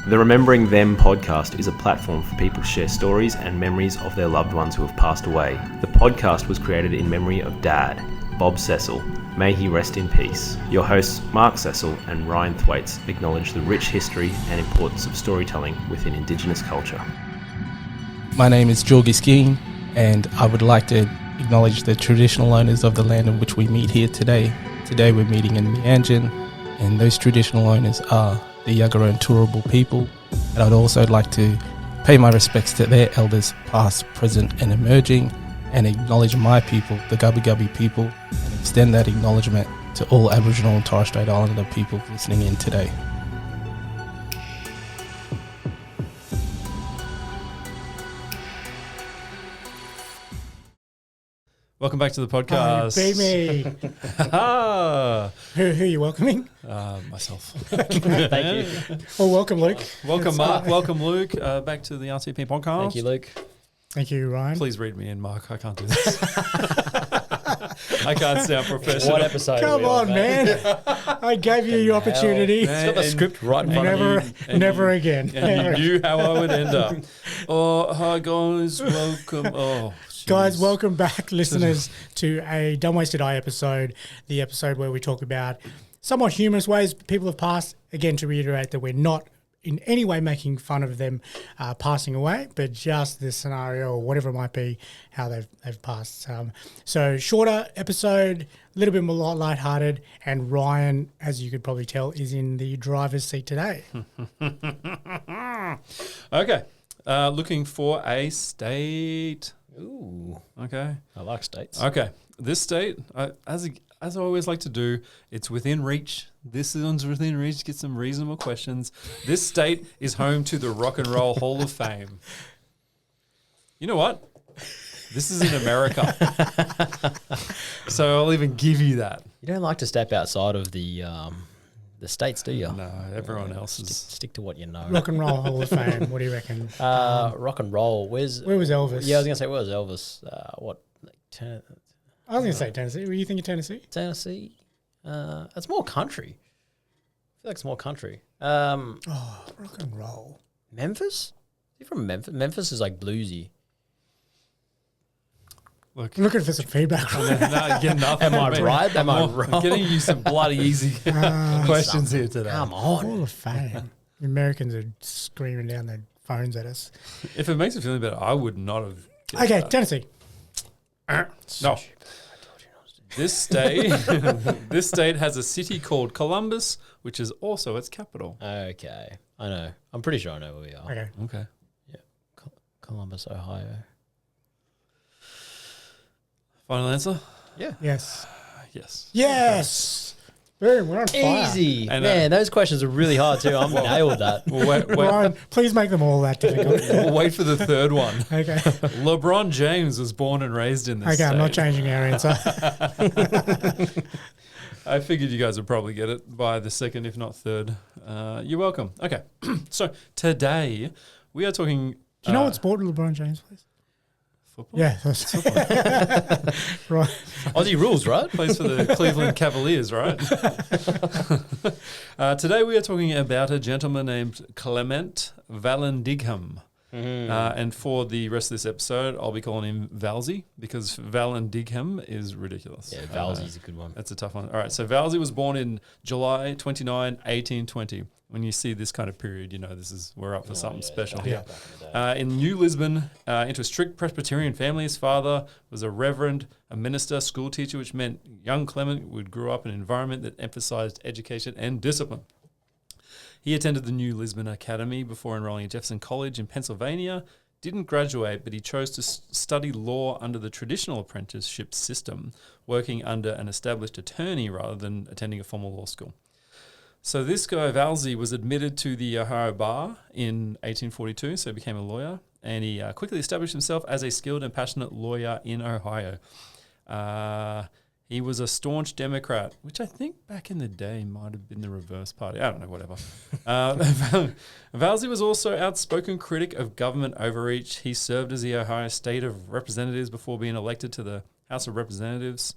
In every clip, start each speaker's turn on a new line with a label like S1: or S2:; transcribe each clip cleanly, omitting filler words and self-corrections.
S1: The Remembering Them podcast is a platform for people to share stories and memories of their loved ones who have passed away. The podcast was created in memory of Dad, Bob Cecil. May he rest in peace. Your hosts, Mark Cecil and Ryan Thwaites, acknowledge the rich history and importance of storytelling within Indigenous culture.
S2: My name is Jorgi Skeen, and I would like to acknowledge the traditional owners of the land in which we meet here today. Today we're meeting in Meanjin, and those traditional owners are the Yagara and Turrbal people, and I'd also like to pay my respects to their elders past, present and emerging, and acknowledge my people, the Gubbi Gubbi people, and extend that acknowledgement to all Aboriginal and Torres Strait Islander people listening in today.
S3: Welcome back to the podcast.
S4: Oh, beat me. Who are you welcoming?
S3: Myself.
S4: Thank you. Well, welcome, Luke.
S3: Welcome, Mark. Welcome, Luke. Back to the RTP podcast.
S5: Thank you, Luke.
S4: Thank you, Ryan.
S3: Please read me in, Mark. I can't do this. I can't sound professional.
S5: What episode?
S4: Come on, man. I gave you the opportunity.
S5: It's got the script right in front of you.
S4: Never again.
S3: And you knew how I would end up. Oh, hi, guys. Welcome. Oh,
S4: Guys, welcome back, listeners, to a Dumb Wasted Eye episode, the episode where we talk about somewhat humorous ways people have passed. Again, to reiterate that we're not in any way making fun of them passing away, but just the scenario or whatever it might be, how they've passed. So shorter episode, a little bit more lighthearted, and Ryan, as you could probably tell, is in the driver's seat today.
S3: Okay. Looking for a state.
S5: Ooh.
S3: Okay.
S5: I like states.
S3: Okay. This state, as I always like to do, it's within reach. This one's within reach. Get some reasonable questions. This state is home to the Rock and Roll Hall of Fame. You know what? This is in America. So I'll even give you that.
S5: You don't like to step outside of the states, do you?
S3: No, everyone else is.
S5: Stick to what you know.
S4: Rock and Roll Hall of Fame. What do you reckon?
S5: Rock and roll. Where was
S4: Elvis?
S5: Yeah, I was going to say, where was Elvis?
S4: I was going to say Tennessee. Were you thinking Tennessee?
S5: Tennessee. It's more country. I feel like it's more country.
S4: Rock and roll.
S5: Memphis? Is he from Memphis? Memphis is like bluesy.
S3: Look,
S4: Looking for some feedback.
S3: no, get nothing.
S5: Am I right? Am I wrong?
S3: I'm getting you some bloody easy questions here today.
S5: Come on.
S4: Hall of Fame. The Americans are screaming down their phones at us.
S3: If it makes you feel better, I would not have.
S4: Okay, Tennessee.
S3: No. This state has a city called Columbus, which is also its capital.
S5: Okay. I know. I'm pretty sure I know where we are.
S4: Okay.
S3: Okay.
S5: Yeah. Columbus, Ohio.
S3: Final answer?
S5: Yeah.
S4: Yes.
S3: Yes.
S4: Yes. Boom, we're on fire.
S5: Easy.
S3: And,
S5: Man, those questions are really hard too. I'm nailed that.
S3: We'll
S4: Ryan, please make them all that difficult.
S3: we'll wait for the third one.
S4: Okay.
S3: LeBron James was born and raised in this
S4: Okay,
S3: state.
S4: I'm not changing our answer.
S3: I figured you guys would probably get it by the second, if not third. You're welcome. Okay. So today we are talking...
S4: Do you know what sport LeBron James plays?
S3: Football?
S4: Yeah. Right.
S5: Aussie rules, right?
S3: Plays for the Cleveland Cavaliers, right? Today we are talking about a gentleman named Clement Vallandigham. And for the rest of this episode, I'll be calling him Valsy because Vallandigham is ridiculous.
S5: Yeah, Valsy's a good one.
S3: That's a tough one. All right, so Valsy was born in July 29, 1820. When you see this kind of period, you know we're up for something special here. In New Lisbon, into a strict Presbyterian family, his father was a reverend, a minister, school teacher, which meant young Clement would grow up in an environment that emphasized education and discipline. He attended the New Lisbon Academy before enrolling at Jefferson College in Pennsylvania. Didn't graduate, but he chose to study law under the traditional apprenticeship system, working under an established attorney rather than attending a formal law school. So this guy, Valsy, was admitted to the Ohio Bar in 1842, so he became a lawyer, and he quickly established himself as a skilled and passionate lawyer in Ohio. He was a staunch Democrat, which I think back in the day might have been the reverse party. I don't know, whatever. Valsy was also an outspoken critic of government overreach. He served as the Ohio State of Representatives before being elected to the House of Representatives.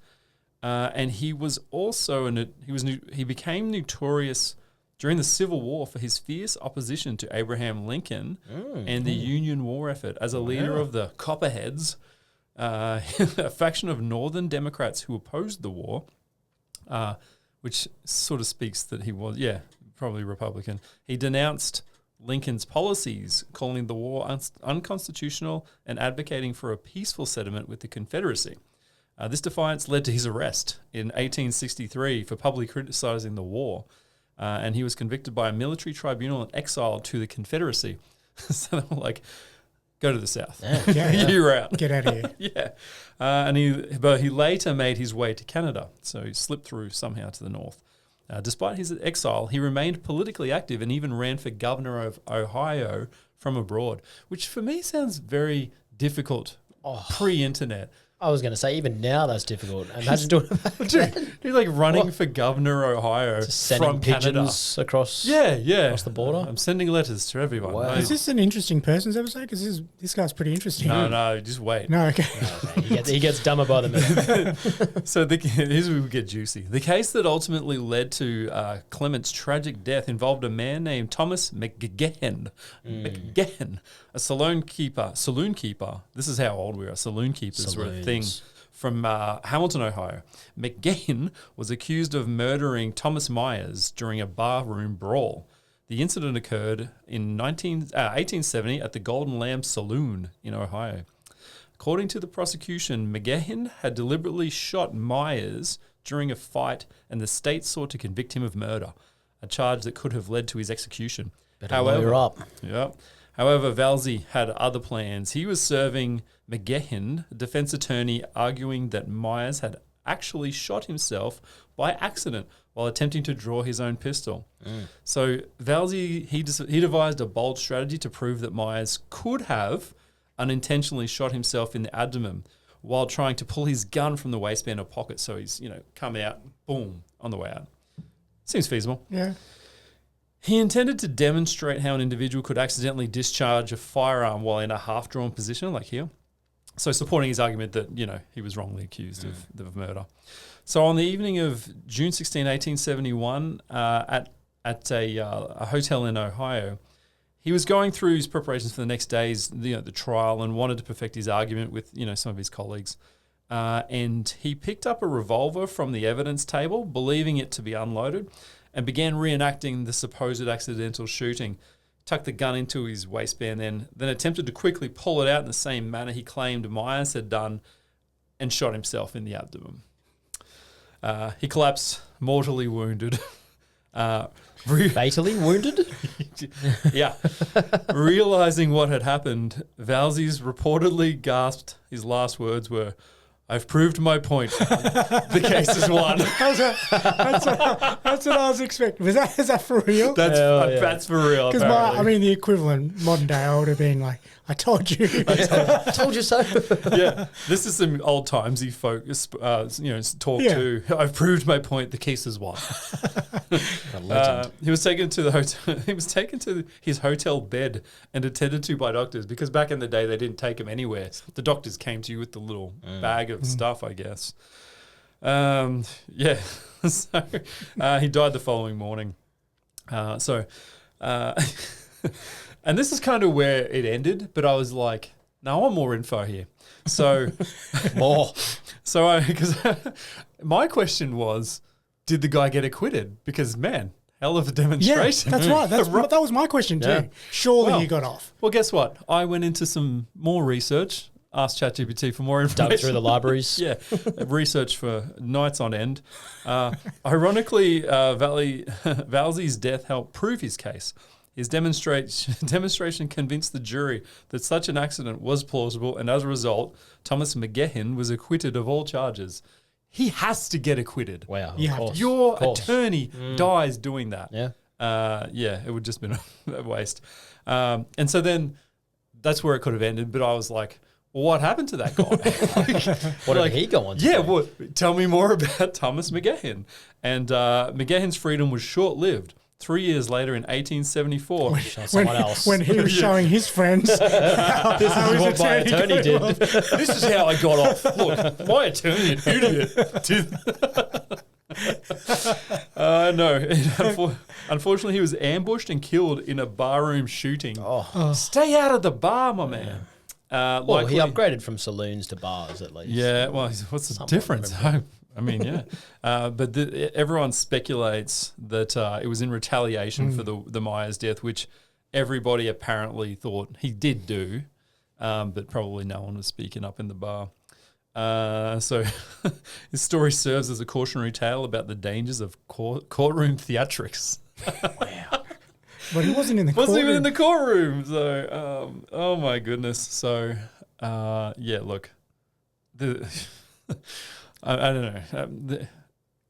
S3: And he was also he became notorious during the Civil War for his fierce opposition to Abraham Lincoln and the Union War effort as a leader of the Copperheads, a faction of Northern Democrats who opposed the war, which sort of speaks that he was, probably Republican. He denounced Lincoln's policies, calling the war unconstitutional and advocating for a peaceful settlement with the Confederacy. This defiance led to his arrest in 1863 for publicly criticizing the war, and he was convicted by a military tribunal and exiled to the Confederacy. So they were like, go to the South. You're out.
S4: Get out of here.
S3: But he later made his way to Canada, so he slipped through somehow to the north. Despite his exile, he remained politically active and even ran for governor of Ohio from abroad, which for me sounds very difficult pre-internet.
S5: I was going to say, even now that's difficult. Imagine doing that.
S3: Dude, like running for governor Ohio
S5: Just sending
S3: from Canada.
S5: pigeons across
S3: Across
S5: the border.
S3: I'm sending letters to everyone.
S5: Wow.
S4: Is this an interesting person's episode? Because this guy's pretty interesting.
S3: No, just wait.
S4: No, okay.
S5: He gets dumber by the minute.
S3: So here's where we get juicy. The case that ultimately led to Clement's tragic death involved a man named Thomas McGehan, a saloon keeper. This is how old we are. Saloon keepers were a thing from Hamilton, Ohio. McGehan was accused of murdering Thomas Myers during a barroom brawl. The incident occurred in 1870 at the Golden Lamb Saloon in Ohio. According to the prosecution, McGehan had deliberately shot Myers during a fight, and the state sought to convict him of murder, a charge that could have led to his execution.
S5: Lawyer up.
S3: Yeah. However, Valzi had other plans. He was serving McGehan, a defense attorney, arguing that Myers had actually shot himself by accident while attempting to draw his own pistol. So Valzi, he devised a bold strategy to prove that Myers could have unintentionally shot himself in the abdomen while trying to pull his gun from the waistband or pocket. So he's, come out, boom, on the way out. Seems feasible.
S4: Yeah.
S3: He intended to demonstrate how an individual could accidentally discharge a firearm while in a half-drawn position, like here. So supporting his argument that, he was wrongly accused of murder. So on the evening of June 16, 1871, at a hotel in Ohio, he was going through his preparations for the next day's the trial and wanted to perfect his argument with some of his colleagues. And he picked up a revolver from the evidence table, believing it to be unloaded, and began reenacting the supposed accidental shooting. Tucked the gun into his waistband, then attempted to quickly pull it out in the same manner he claimed Myers had done, and shot himself in the abdomen. He collapsed, mortally wounded.
S5: Fatally wounded?
S3: Yeah. Realizing what had happened, Valzi's reportedly gasped. His last words were, "I've proved my point. The case is won."
S4: That's what I was expecting. Is that for real?
S3: That's for real.
S4: Because the equivalent modern day, I would have been like, "I told you."
S5: I told you so.
S3: Yeah, this is some old timesy focus, talk too. I've proved my point. The case is won. He was taken to the hotel. He was taken to his hotel bed and attended to by doctors, because back in the day they didn't take him anywhere. The doctors came to you with the little bag of stuff, I guess. So he died the following morning. And this is kind of where it ended, but I was like, no, I want more info here. So
S5: More.
S3: Because my question was, did the guy get acquitted? Because man, hell of a demonstration.
S4: Yeah, that's right. That was my question too.
S3: Yeah.
S4: Surely he got off.
S3: Well, guess what? I went into some more research, asked ChatGPT for more information.
S5: Dug through the libraries.
S3: Yeah, research for nights on end. Ironically, Valzi's death helped prove his case. His demonstration convinced the jury that such an accident was plausible, and as a result, Thomas McGehan was acquitted of all charges. He has to get acquitted.
S5: Wow.
S4: You
S5: Of
S4: have
S5: course.
S3: Your
S5: Of course.
S3: attorney dies doing that.
S5: Yeah.
S3: It would just been a waste. And so then that's where it could have ended. But I was like, well, what happened to that guy?
S5: What did he go on to?
S3: Yeah,
S5: do?
S3: well, tell me more about Thomas McGehan. And McGehan's freedom was short-lived. 3 years later, in 1874,
S5: Someone else.
S4: When he was showing his friends,
S5: This is what my attorney did.
S3: this is how I got off. Look, my attorney, an idiot. No. Unfortunately, he was ambushed and killed in a barroom shooting.
S5: Oh.
S3: Stay out of the bar, my man.
S5: Well, he upgraded from saloons to bars at least.
S3: Yeah, well, what's the difference? I mean, yeah. But everyone speculates that it was in retaliation for the Myers death, which everybody apparently thought he did do, but probably no one was speaking up in the bar. So his story serves as a cautionary tale about the dangers of courtroom theatrics.
S4: Wow. But he wasn't in the courtroom.
S3: Wasn't even in the courtroom. So, oh my goodness. So, yeah, look. I don't know.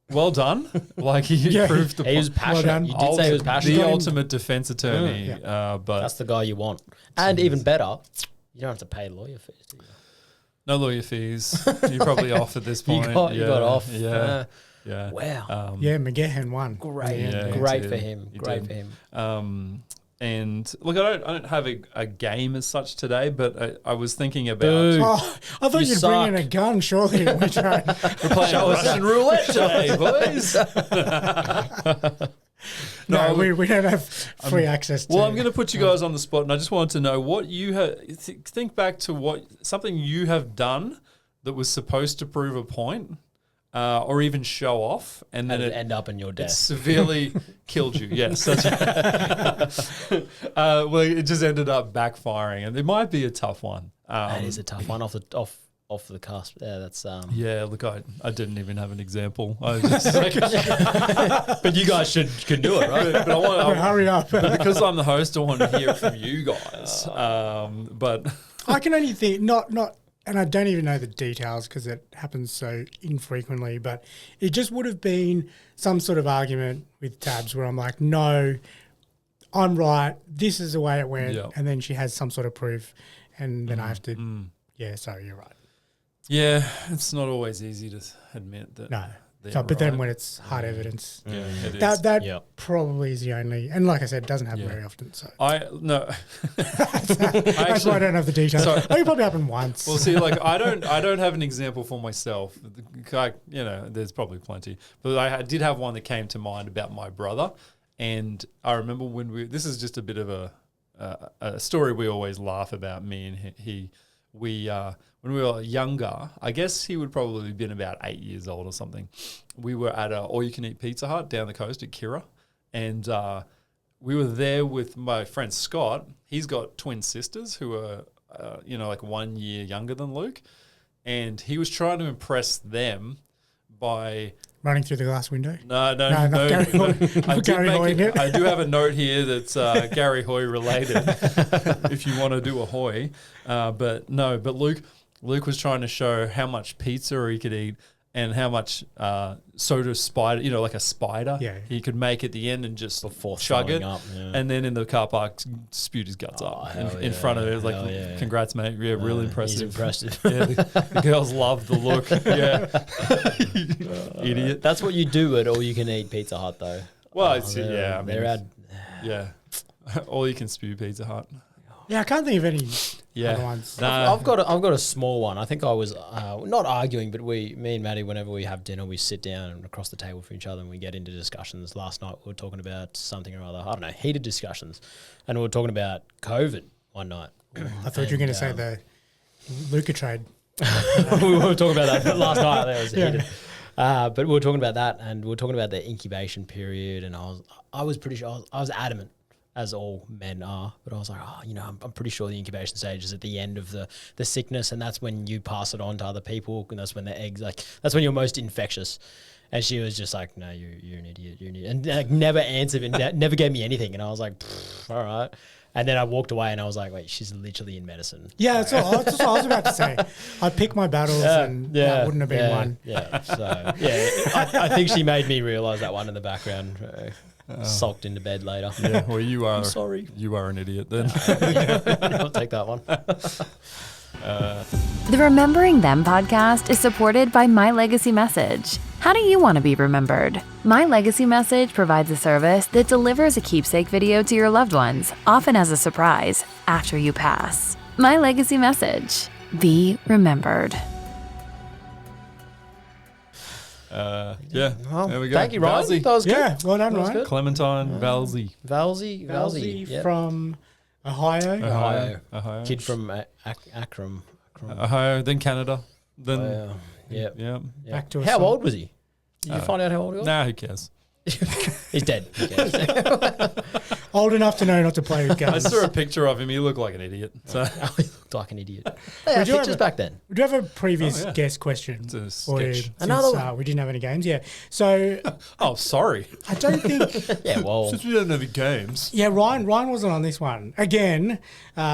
S3: Well done. Like he proved the
S5: He was passionate. You did say he was passionate.
S3: The ultimate defense attorney. But
S5: that's the guy you want. And even better, you don't have to pay lawyer fees, do you?
S3: No lawyer fees. You're probably off at this point.
S5: You got off.
S3: Yeah. Yeah.
S5: Wow.
S4: McGahan won.
S5: Great.
S3: Yeah,
S5: Great for him. Great for him.
S3: And look, I don't have a game as such today, but I was thinking about.
S4: Oh, I thought you'd bring in a gun, surely. We're
S3: playing Russian roulette today, boys.
S4: No, we don't have free access to.
S3: Well, I'm going to put you guys on the spot, and I just wanted to know what you think back to something you have done that was supposed to prove a point. Or even show off, and then it
S5: end up in your death.
S3: Severely killed you. Yes, well, it just ended up backfiring, and it might be a tough one.
S5: That is a tough one off the cusp. Yeah, that's.
S3: Yeah, look, I didn't even have an example. I was just like,
S5: but you guys can do it, right?
S3: But I want
S4: hurry up.
S3: But because I'm the host, I want to hear it from you guys. But
S4: I can only think not. And I don't even know the details because it happens so infrequently, but it just would have been some sort of argument with Tabs where I'm like, no, I'm right. This is the way it went. Yep. And then she has some sort of proof. And then I have to, sorry, you're right.
S3: Yeah, it's not always easy to admit that.
S4: No. But then when it's hard evidence,
S3: that
S4: probably is the only. And like I said, it doesn't happen very often. So
S3: that's
S4: why I don't have the details. It probably happened once.
S3: Well, see, like I don't have an example for myself. There's probably plenty, but I did have one that came to mind about my brother, and I remember when this is just a bit of a story we always laugh about. Me and he. When we were younger, I guess he would probably have been about 8 years old or something. We were at a all-you-can-eat Pizza Hut down the coast at Kirra, and we were there with my friend Scott. He's got twin sisters who are, like 1 year younger than Luke, and he was trying to impress them by
S4: running through the glass window.
S3: No.
S4: Gary
S3: I do have a note here that's Gary Hoy related. If you want to do a Hoy, but Luke was trying to show how much pizza he could eat and how much soda spider, like a spider, he could make at the end and just
S5: before
S3: chug it.
S5: Up,
S3: and then in the car park, spewed his guts up in front of it. It was like, congrats, mate. Yeah, really impressive.
S5: He's impressive.
S3: Yeah, the girls loved the look. Yeah. Idiot.
S5: That's what you do at All You Can Eat Pizza Hut, though.
S3: Well, all you can spew Pizza Hut.
S4: Yeah, I can't think of any other ones.
S5: I've got a small one. I think I was not arguing, but me and Maddie, whenever we have dinner, we sit down across the table from each other and we get into discussions. Last night we were talking about something or other. I don't know, heated discussions, and we were talking about COVID one night.
S4: I thought you were going to say the Luca trade.
S5: We were talking about that last night. That was heated. But we were talking about that, and we were talking about the incubation period, and I was pretty sure I was adamant, as all men are, but I was like, I'm pretty sure the incubation stage is at the end of the sickness, and that's when you pass it on to other people, and that's when the eggs, that's when you're most infectious. And she was just like, no, you're an idiot, and never answered and never gave me anything, and I was like, all right. And then I walked away, and I was like, wait, she's literally in medicine.
S4: Yeah, that's what I was about to say. I picked my battles, and that wouldn't have been one.
S5: Yeah, so I think she made me realise that one in the background. Sulked into bed later.
S3: Yeah, well, you are.
S5: I'm sorry.
S3: You are an idiot then.
S5: I'll take that one.
S6: The Remembering Them podcast is supported by My Legacy Message. How do you want to be remembered? My Legacy Message provides a service that delivers a keepsake video to your loved ones, often as a surprise, after you pass. My Legacy Message. Be remembered.
S3: Yeah.
S5: Well,
S3: there we go.
S5: thank you, Ryan.
S3: Valsey.
S5: That was good.
S4: Yeah, well done,
S5: That was
S4: Ryan.
S5: good.
S3: Clementine Valsey.
S5: Valsey. Yep.
S4: From Ohio.
S3: Ohio.
S5: Kid from Akron.
S3: Ohio, then Canada. Then,
S5: Yep.
S3: yeah.
S4: Back to a
S5: How
S4: song.
S5: old was he? Did you find out how old he was?
S3: Nah, who cares?
S5: He's dead. Who cares?
S4: Old enough to know not to play with
S3: I
S4: guns.
S3: saw a picture of him. He looked like an idiot. So
S5: Oh, he looked like an idiot. They had
S4: you have
S5: pictures
S4: a-
S5: back then.
S4: Do you have a previous
S3: Oh, yeah.
S4: guest question?
S3: It's a
S4: for you,
S3: sketch.
S4: since,
S5: Another one.
S4: we didn't have any games, yeah. So
S3: oh, sorry.
S4: I don't think...
S5: Yeah, well,
S3: Since we don't have any games.
S4: Yeah, Ryan wasn't on this one. Again,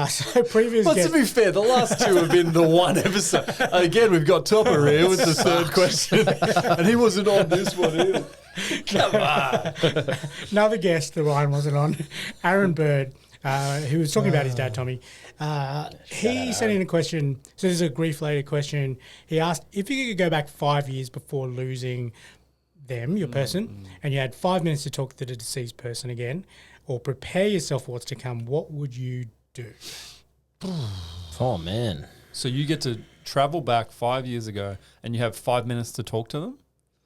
S4: so previous
S3: Well,
S4: guest...
S3: to be fair, the last two have been the one episode. Again, we've got Topper here with the third question, and he wasn't on this one either. Come on.
S4: Another guest that Ryan wasn't on, Aaron Bird, who was talking about his dad, Tommy. He sent in a question. So this is a grief-related question. He asked if you could go back 5 years before losing them, your person, and you had 5 minutes to talk to the deceased person again, or prepare yourself for what's to come, what would you do?
S5: oh man.
S3: So you get to travel back 5 years ago, and you have 5 minutes to talk to them,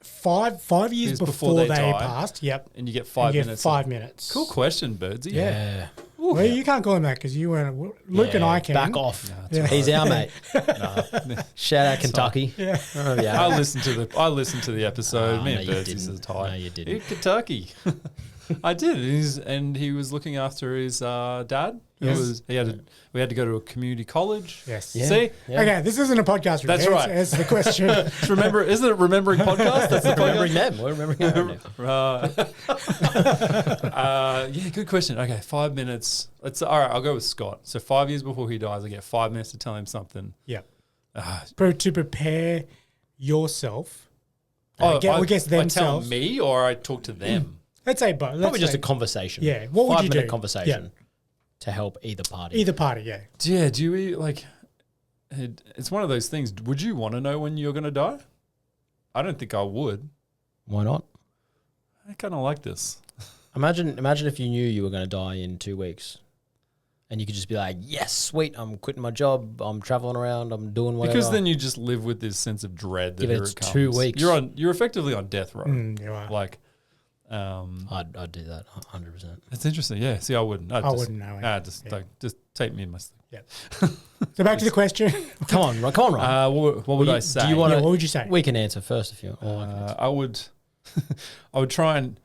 S4: Five years
S3: Years
S4: before
S3: before
S4: they
S3: they die.
S4: passed. Yep.
S3: and you get 5
S4: You get
S3: minutes.
S4: 5 minutes.
S3: Cool question, Birdsy.
S5: Yeah.
S4: Well, you can't call him that because you weren't. Luke and I can.
S5: Back off.
S4: Yeah.
S5: He's our mate. Shout out Kentucky.
S4: Yeah.
S5: Oh, yeah.
S3: I listened to the episode.
S5: Oh,
S3: Me
S5: no,
S3: and
S5: you
S3: Birdsy
S5: didn't.
S3: says tight.
S5: No, you didn't.
S3: In Kentucky. I did. And he was looking after his dad.
S4: Yes.
S3: We had to go to a community college.
S4: Yes.
S5: Yeah.
S3: See?
S5: Yeah.
S4: Okay, this isn't a podcast.
S3: That's
S4: Rick.
S3: right.
S4: Answer the question.
S3: Isn't it Remembering Podcast? That's the
S5: Remembering
S3: podcast.
S5: them. We're remembering them.
S3: Yeah, good question. Okay, 5 minutes. All right, I'll go with Scott. So 5 years before he dies, I get 5 minutes to tell him something.
S4: Yep.
S3: Ah,
S4: To prepare yourself.
S3: I
S4: guess
S3: tell
S4: themselves.
S3: me or I talk to them.
S4: Let's say both.
S5: Probably just a conversation.
S4: Yeah, what would you
S5: 5-minute
S4: do?
S5: conversation
S4: Yeah.
S5: to help either party.
S4: Either party, yeah.
S3: Yeah, do you like? It's one of those things. Would you want to know when you're going to die? I don't think I would.
S5: Why not?
S3: I kind of like this.
S5: Imagine if you knew you were going to die in 2 weeks, and you could just be like, "Yes, sweet, I'm quitting my job. I'm traveling around. I'm doing whatever."
S3: Because then you just live with this sense of dread that
S5: Give it
S3: here
S5: its
S3: it comes.
S5: 2 weeks.
S3: You're effectively on death row.
S4: You are.
S3: Like,
S5: I'd do that 100%.
S3: it's interesting. Yeah. See, I wouldn't.
S4: I wouldn't know it.
S3: Just take me in my sleep.
S4: Yeah. So back to the question.
S5: Come on, Ryan.
S3: What would I say?
S5: Do you want
S4: Yeah, what would you say?
S5: We can answer first if you want.
S3: I would, I would try and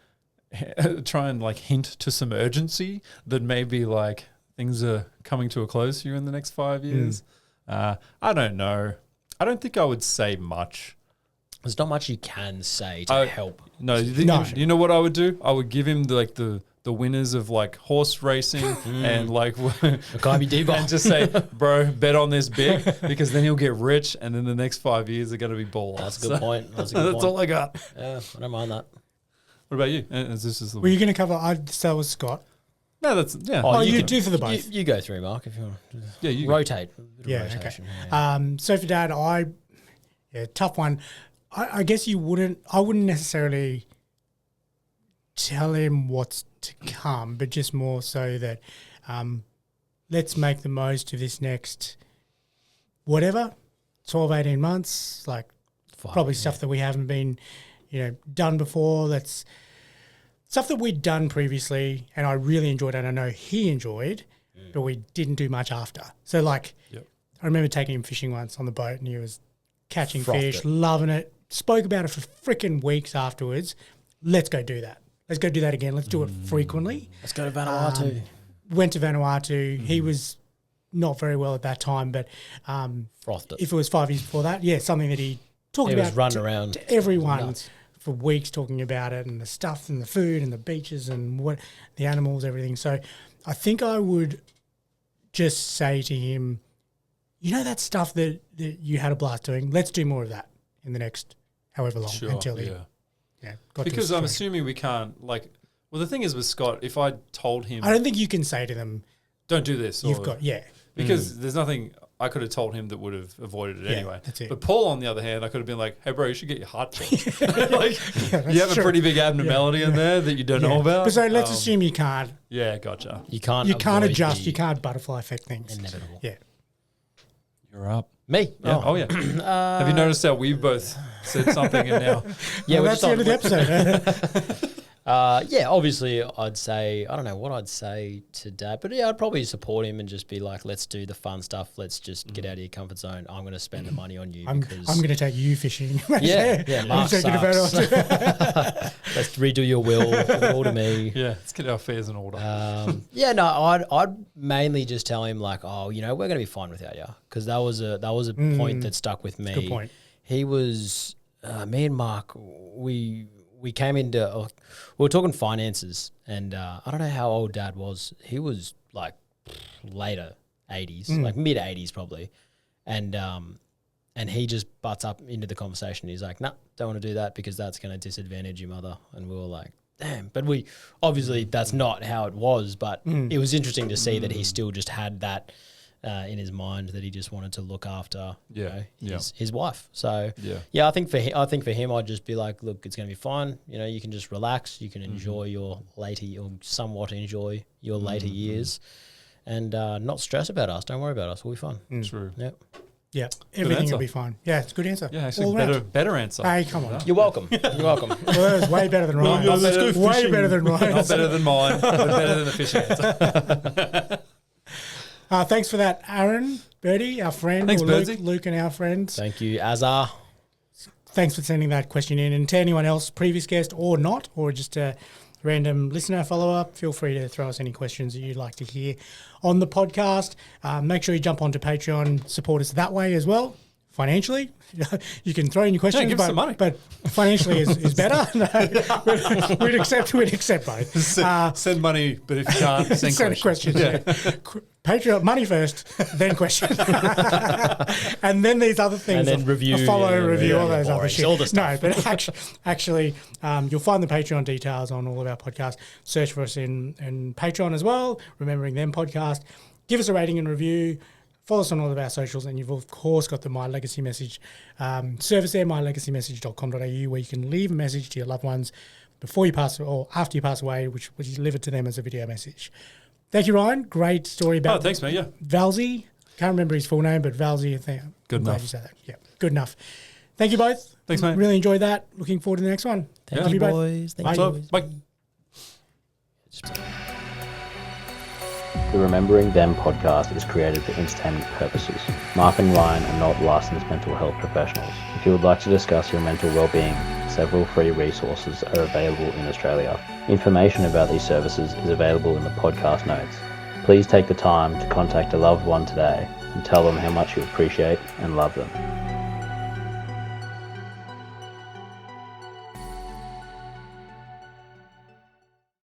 S3: like hint to some urgency that maybe like things are coming to a close for you in the next 5 years. I don't know. I don't think I would say much.
S5: There's not much you can say to help.
S3: No,
S4: No.
S3: You know what I would do? I would give him the winners of like horse racing and like and just say, bro, bet on this big because then he'll get rich and then the next 5 years are going to be ball.
S5: That's a good point. That's a good
S3: That's
S5: point.
S3: all I got.
S5: Yeah, I don't mind that.
S3: What about you? Is this just
S4: Were you going to cover? I'd start with Scott.
S3: No, that's yeah.
S4: Oh, you
S5: can-
S4: do for the both.
S5: You go through, Mark, if you want.
S3: Yeah, you go.
S5: Rotate. A bit of
S4: Yeah,
S5: rotation,
S4: okay.
S5: yeah.
S4: So for Dad, tough one. I guess I wouldn't necessarily tell him what's to come, but just more so that let's make the most of this next, 12, 18 months, like
S5: Fine,
S4: probably
S5: yeah.
S4: stuff that we haven't been, done before. That's stuff that we'd done previously and I really enjoyed and I know he enjoyed, but we didn't do much after. So like,
S3: Yep.
S4: I remember taking him fishing once on the boat and he was catching
S5: Frothed
S4: fish,
S5: it.
S4: loving it, spoke about it for freaking weeks afterwards. Let's go do that. Let's go do that again. Let's do it frequently.
S5: Let's go to Vanuatu.
S4: Went to Vanuatu. He was not very well at that time, but
S5: Frothed it.
S4: if it was 5 years before that, yeah, something that he talked
S5: He was
S4: about
S5: running around.
S4: to everyone
S5: Nuts.
S4: for weeks, talking about it and the stuff and the food and the beaches and what the animals, everything. So I think I would just say to him, that stuff that you had a blast doing, let's do more of that in the next however long until he got to
S3: Because
S4: a
S3: I'm
S4: situation.
S3: assuming we can't like. Well, the thing is with Scott, if I told him,
S4: I don't think you can say to them,
S3: don't do this,
S4: you've
S3: or,
S4: got,
S3: because there's nothing I could have told him that would have avoided it
S4: Yeah,
S3: anyway.
S4: that's it.
S3: But Paul, on the other hand, I could have been like, hey, bro, you should get your heart checked. Like,
S4: that's
S3: you have
S4: true.
S3: a pretty big abnormality in there that you don't know about.
S4: But so let's assume you can't.
S3: Yeah, gotcha.
S5: You can't.
S4: You can't
S5: avoid
S4: adjust.
S5: the
S4: You can't butterfly effect things.
S5: Inevitable.
S4: Yeah.
S3: You're up.
S5: Me.
S3: Yeah. Oh, yeah. Have you noticed how we've both said something, and now
S5: Yeah,
S4: Well, that's the end of the episode.
S5: Yeah, obviously, I'd say, I don't know what I'd say to Dad, but yeah, I'd probably support him and just be like, let's do the fun stuff. Let's just get out of your comfort zone. I'm going to spend the money on you.
S4: I'm going to take you fishing.
S5: Yeah, Mark
S4: taking a photo.
S5: Let's redo your will, give it all to me.
S3: yeah, let's get our affairs in order.
S5: Yeah, no, I'd mainly just tell him like, oh, you know, we're going to be fine without you, because that was a point that stuck with me.
S4: Good point.
S5: He was me and Mark. We came into we were talking finances, and I don't know how old Dad was. He was like later 80s, like mid 80s probably, and he just butts up into the conversation. He's like, "Nah, don't want to do that because that's going to disadvantage your mother." And we were like, "Damn!" But we obviously that's not how it was. But it was interesting to see that he still just had that in his mind, that he just wanted to look after his wife. So I think for him, I'd just be like, look, it's going to be fine. You know, you can just relax. You can enjoy your somewhat enjoy your later years, and not stress about us. Don't worry about us. We'll be fine.
S3: True.
S5: Yep.
S4: Yeah, everything will be fine. Yeah, it's a good answer.
S3: Yeah, actually, better answer.
S4: Hey, come on.
S5: You're welcome. You're welcome.
S4: Well, that was way better than Ryan. Way better than Ryan.
S3: Not better than mine, but better than the fishing answer.
S4: Thanks for that, Aaron, Bertie, our friend.
S3: Thanks,
S4: or
S3: Birdsy.
S4: Luke and our friends.
S5: Thank you, Azar.
S4: Thanks for sending that question in. And to anyone else, previous guest or not, or just a random listener follow-up, feel free to throw us any questions that you'd like to hear on the podcast. Make sure you jump onto Patreon, support us that way as well. Financially, you can throw in your questions,
S3: give us some money.
S4: but financially is better. No, we'd accept both.
S3: Send money, but if you can't, send questions.
S4: Yeah. Patreon, money first, then questions. And then these other things.
S5: And then review.
S4: Review, all those other shit.
S5: All the stuff.
S4: No, but actually, you'll find the Patreon details on all of our podcasts. Search for us in Patreon as well, Remembering Them podcast. Give us a rating and review. Follow us on all of our socials, and you've, of course, got the My Legacy Message service there, mylegacymessage.com.au, where you can leave a message to your loved ones before you pass or after you pass away, which is delivered to them as a video message. Thank you, Ryan. Great story about
S3: thanks, mate. Yeah.
S4: Valsy. Can't remember his full name, but Valsy, I think.
S3: Good enough.
S4: You said that. Yeah, good enough. Thank you both.
S3: Thanks, mate.
S4: Really enjoyed that. Looking forward to the next one.
S5: Thank you, boys.
S4: Bye.
S5: Thank you, boys.
S3: Bye.
S1: The Remembering Them podcast is created for entertainment purposes. Mark and Ryan are not licensed mental health professionals. If you would like to discuss your mental well-being, several free resources are available in Australia. Information about these services is available in the podcast notes. Please take the time to contact a loved one today and tell them how much you appreciate and love them.